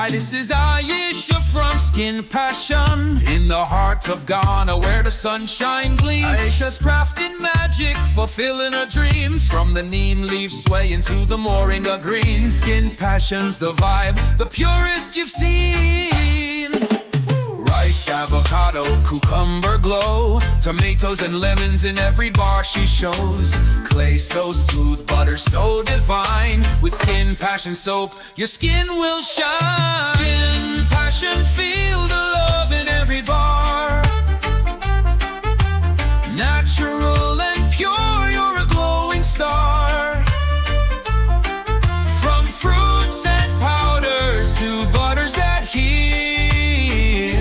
This is Aisha from Skin Passion, in the heart of Ghana where the sunshine gleams. Aisha's crafting magic, fulfilling her dreams, from the neem leaves swaying to the moringa green. Skin Passion's the vibe, the purest you've seen. Rice, avocado, cucumber glow, tomatoes and lemons in every bar she shows. Clay so smooth, butter so divine, with Skin Passion soap your skin will shine. Skin Passion, feel the love in every bar. Natural and pure, you're a glowing star. From fruits and powders to butters that heal,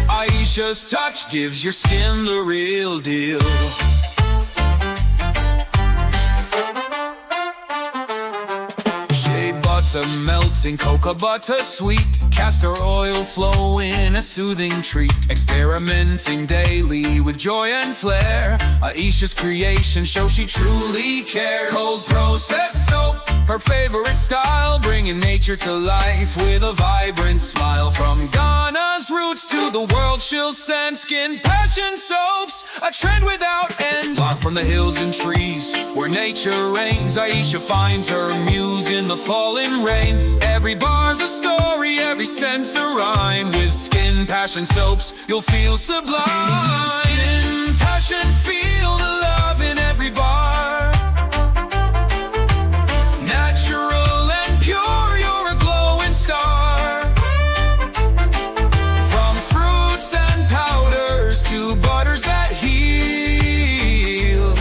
Aisha's touch gives your skin the real deal. Shea Butter melting, cocoa butter sweet, Castor Oil flowing, a soothing treat. Experimenting daily with joy and flair, Aisha's creation shows she truly cares. Cold process soap, her favorite style, bringing nature to life with a vibrant smile. From Ghana's roots to the world she'll send Skin Passion soaps, a trend without end. Locked from the hills and trees where nature reigns, Aisha finds her muse in the falling rain. Every bar's a story, every scent's a rhyme. With Skin Passion soaps you'll feel sublime. Skin Passion, feel the love in every bar. Natural and pure, you're a glowing star. From fruits and powders to butters that heal,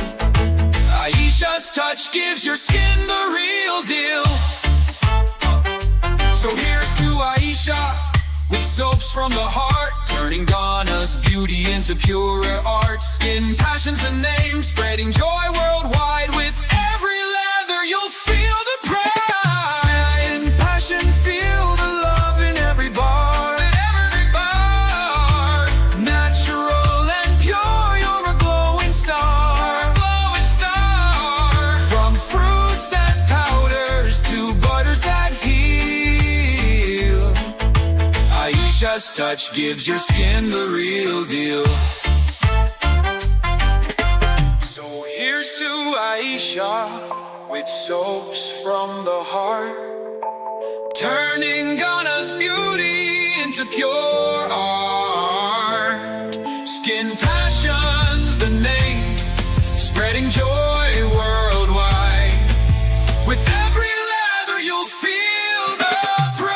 Aisha's touch gives your skin the real deal. So here's to Aisha, with soaps from the heart, turning Ghana's beauty into purer art. Skin Passion's the name, spreading joy worldwide. With every lather you'll feel the pride. Skin Passion, feel the love in every bar. Every bar. Natural and pure, you're a glowing star. Glowing star. From fruits and powders to butters that heal, Aisha's touch gives your skin the real deal. So here's to Aisha, with soaps from the heart, turning Ghana's beauty into pure art. Skin Passion's the name, spreading joy worldwide. With every lather you'll feel the pride.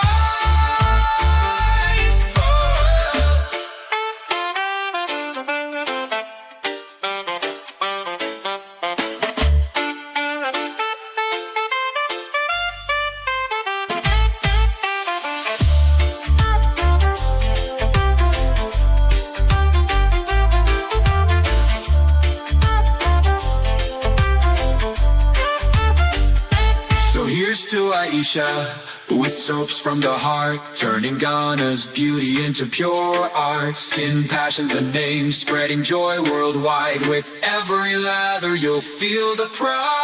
Here's to Aisha, with soaps from the heart, turning Ghana's beauty into pure art. Skin Passion's the name, spreading joy worldwide. With every lather you'll feel the pride.